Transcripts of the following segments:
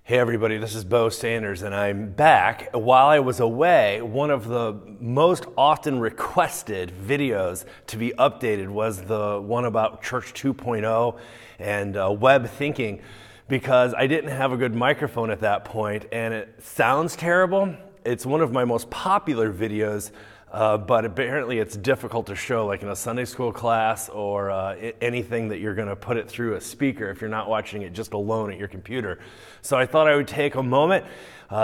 Hey everybody, this is Bo Sanders and I'm back. While I was away, one of the most often requested videos to be updated was the one about Church 2.0 and web thinking, because I didn't have a good microphone at that point and it sounds terrible. It's one of my most popular videos, but apparently it's difficult to show like in a Sunday school class or anything that you're going to put it through a speaker if you're not watching it just alone at your computer. So I thought I would take a moment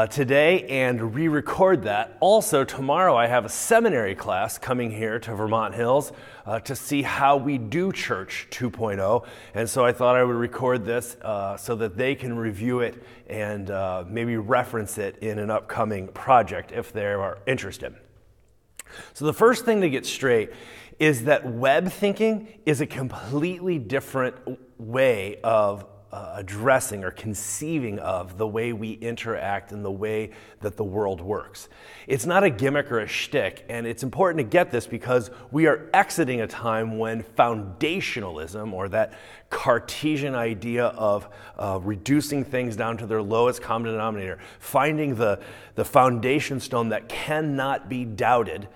today and re-record that. Also, tomorrow I have a seminary class coming here to Vermont Hills to see how we do Church 2.0. And so I thought I would record this so that they can review it and maybe reference it in an upcoming project if they are interested. So the first thing to get straight is that web thinking is a completely different way of addressing or conceiving of the way we interact and the way that the world works. It's not a gimmick or a shtick, and it's important to get this because we are exiting a time when foundationalism, or that Cartesian idea of reducing things down to their lowest common denominator, finding the foundation stone that cannot be doubted,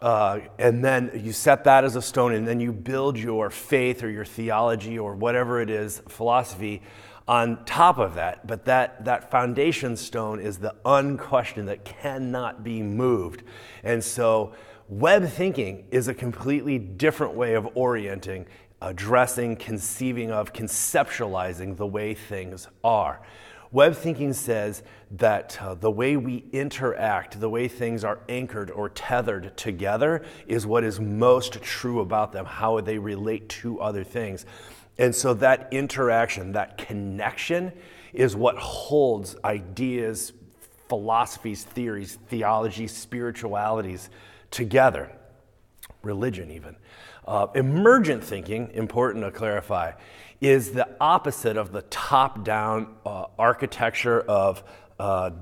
and then you set that as a stone, and then you build your faith or your theology or whatever it is, philosophy, on top of that. But that foundation stone is the unquestioned that cannot be moved. And so web thinking is a completely different way of orienting, addressing, conceiving of, conceptualizing the way things are. Web thinking says that the way we interact, the way things are anchored or tethered together is what is most true about them, how they relate to other things. And so that interaction, that connection is what holds ideas, philosophies, theories, theology, spiritualities together, religion even. Emergent thinking, important to clarify, is the opposite of the top-down architecture of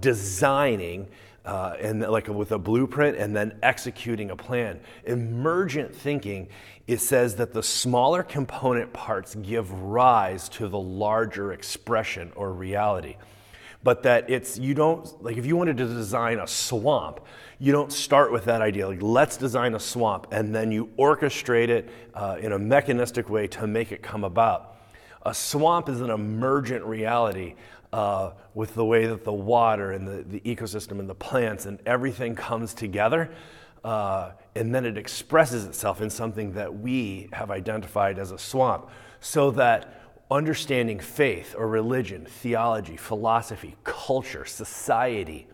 designing and like with a blueprint and then executing a plan. Emergent thinking, it says that the smaller component parts give rise to the larger expression or reality. But that you don't, like if you wanted to design a swamp, you don't start with that idea, like let's design a swamp, and then you orchestrate it in a mechanistic way to make it come about. A swamp is an emergent reality with the way that the water and the ecosystem and the plants and everything comes together, and then it expresses itself in something that we have identified as a swamp. So that understanding faith or religion, theology, philosophy, culture, society,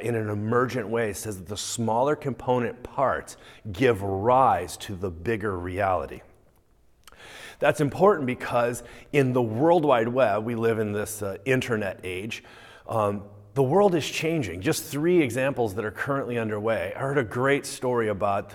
in an emergent way says that the smaller component parts give rise to the bigger reality. That's important because in the World Wide Web, we live in this internet age, the world is changing. Just 3 examples that are currently underway. I heard a great story about,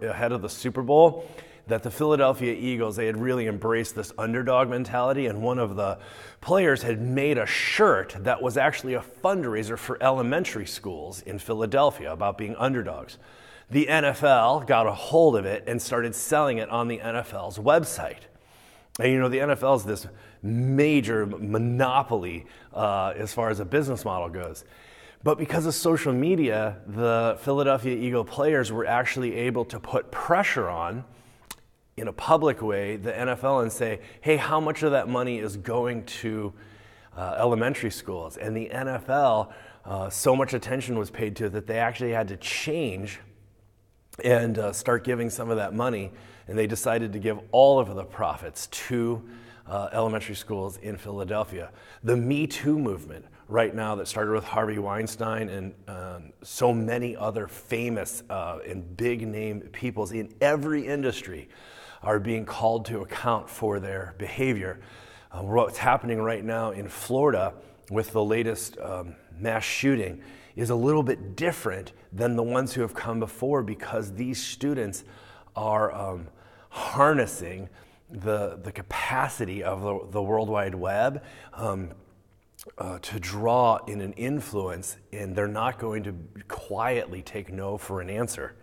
ahead of the Super Bowl, that the Philadelphia Eagles, they had really embraced this underdog mentality, and one of the players had made a shirt that was actually a fundraiser for elementary schools in Philadelphia about being underdogs. The NFL got a hold of it and started selling it on the NFL's website. And you know, the NFL is this major monopoly as far as a business model goes. But because of social media, the Philadelphia Eagle players were actually able to put pressure on, in a public way, the NFL and say, hey, how much of that money is going to elementary schools? And the NFL, so much attention was paid to it that they actually had to change and start giving some of that money, and they decided to give all of the profits to elementary schools in Philadelphia. The Me Too movement right now that started with Harvey Weinstein and so many other famous and big name peoples in every industry are being called to account for their behavior. What's happening right now in Florida with the latest mass shooting is a little bit different than the ones who have come before, because these students are harnessing the capacity of the World Wide Web to draw in an influence, and they're not going to quietly take no for an answer.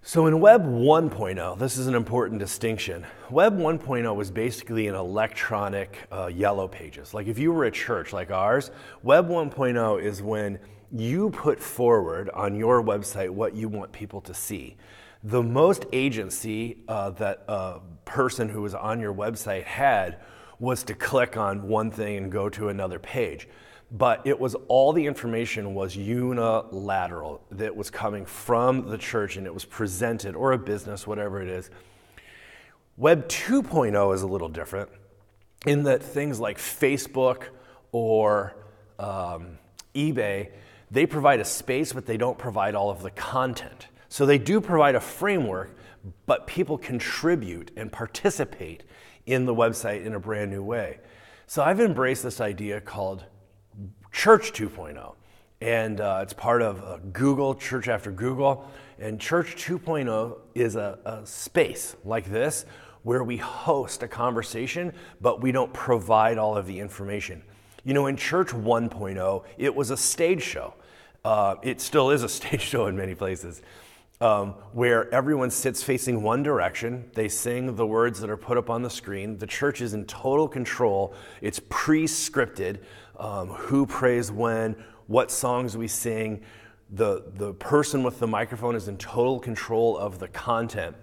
So in Web 1.0, this is an important distinction. Web 1.0 was basically an electronic yellow pages. Like if you were a church like ours, Web 1.0 is when you put forward on your website what you want people to see. The most agency that a person who was on your website had was to click on one thing and go to another page. But it was all the information was unilateral that was coming from the church and it was presented, or a business, whatever it is. Web 2.0 is a little different in that things like Facebook or eBay, they provide a space, but they don't provide all of the content. So they do provide a framework, but people contribute and participate in the website in a brand new way. So I've embraced this idea called Church 2.0, and it's part of Google, Church After Google, and Church 2.0 is a space like this where we host a conversation, but we don't provide all of the information. You know, in Church 1.0, it was a stage show. It still is a stage show in many places, where everyone sits facing one direction. They sing the words that are put up on the screen. The church is in total control. It's pre-scripted. Who prays when, what songs we sing. The person with the microphone is in total control of the content.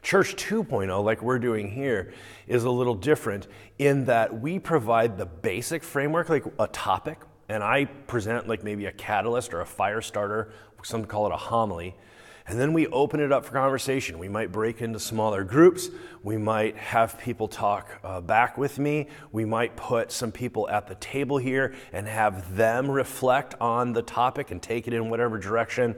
Church 2.0, like we're doing here, is a little different in that we provide the basic framework, like a topic, and I present like maybe a catalyst or a fire starter, some call it a homily, and then we open it up for conversation. We might break into smaller groups. We might have people talk back with me. We might put some people at the table here and have them reflect on the topic and take it in whatever direction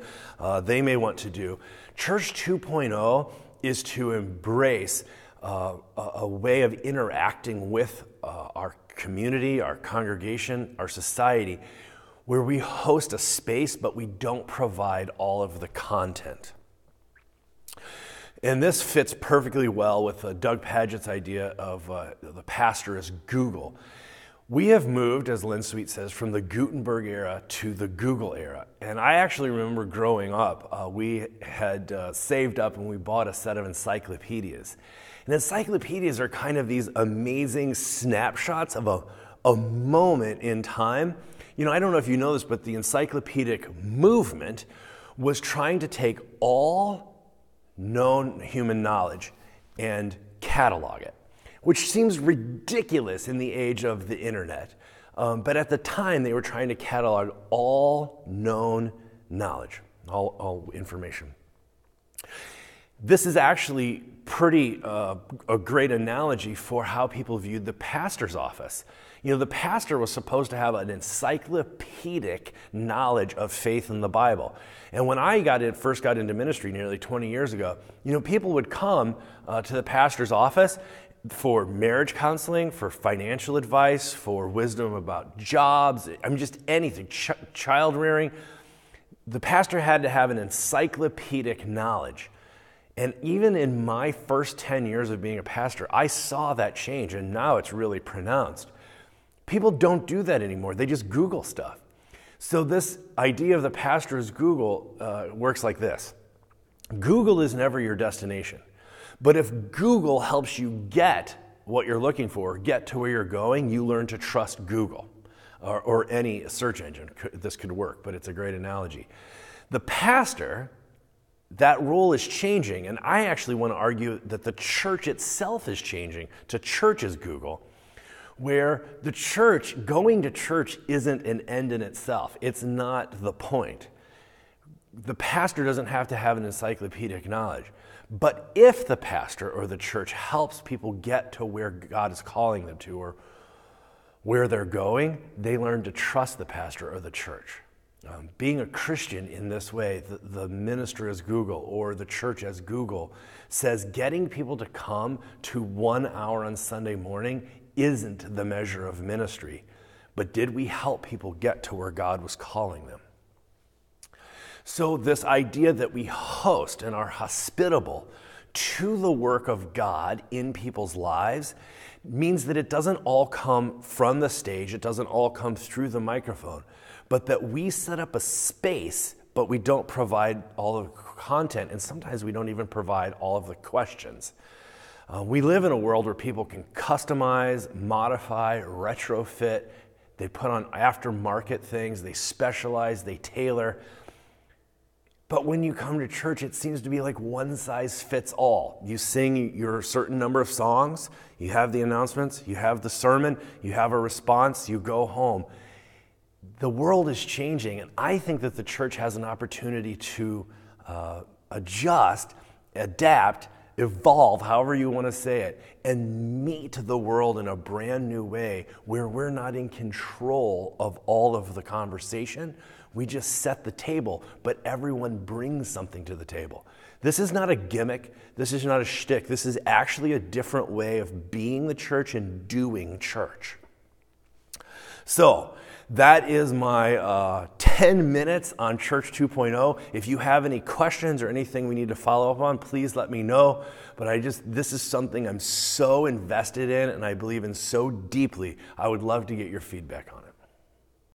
they may want to do. Church 2.0 is to embrace a way of interacting with our community, our congregation, our society, where we host a space, but we don't provide all of the content. And this fits perfectly well with Doug Padgett's idea of the pastor as Google. We have moved, as Lynn Sweet says, from the Gutenberg era to the Google era. And I actually remember growing up, we had saved up and we bought a set of encyclopedias. And encyclopedias are kind of these amazing snapshots of a moment in time. You know, I don't know if you know this, but the encyclopedic movement was trying to take all known human knowledge and catalog it, which seems ridiculous in the age of the internet. But at the time, they were trying to catalog all known knowledge, all information. This is actually pretty a great analogy for how people viewed the pastor's office. You know, the pastor was supposed to have an encyclopedic knowledge of faith in the Bible. And when I first got into ministry nearly 20 years ago, you know, people would come to the pastor's office for marriage counseling, for financial advice, for wisdom about jobs, I mean, just anything, child rearing. The pastor had to have an encyclopedic knowledge. And even in my first 10 years of being a pastor, I saw that change, and now it's really pronounced. People don't do that anymore. They just Google stuff. So this idea of the pastor as Google works like this. Google is never your destination. But if Google helps you get what you're looking for, get to where you're going, you learn to trust Google or any search engine. This could work, but it's a great analogy. The pastor, that role is changing, and I actually want to argue that the church itself is changing to church as Google, where the church, going to church isn't an end in itself. It's not the point. The pastor doesn't have to have an encyclopedic knowledge. But if the pastor or the church helps people get to where God is calling them to or where they're going, they learn to trust the pastor or the church. Being a Christian in this way, the minister as Google or the church as Google, says getting people to come to 1 hour on Sunday morning isn't the measure of ministry, but did we help people get to where God was calling them? So this idea that we host and are hospitable to the work of God in people's lives means that it doesn't all come from the stage, it doesn't all come through the microphone, but that we set up a space but we don't provide all the content, and sometimes we don't even provide all of the questions. We live in a world where people can customize, modify, retrofit. They put on aftermarket things, they specialize, they tailor. But when you come to church, it seems to be like one size fits all. You sing your certain number of songs, you have the announcements, you have the sermon, you have a response, you go home. The world is changing, and I think that the church has an opportunity to adjust, adapt, evolve, however you want to say it, and meet the world in a brand new way where we're not in control of all of the conversation. We just set the table, but everyone brings something to the table. This is not a gimmick. This is not a shtick. This is actually a different way of being the church and doing church. So, that is my 10 minutes on Church 2.0. If you have any questions or anything we need to follow up on, please let me know. But this is something I'm so invested in and I believe in so deeply. I would love to get your feedback on it.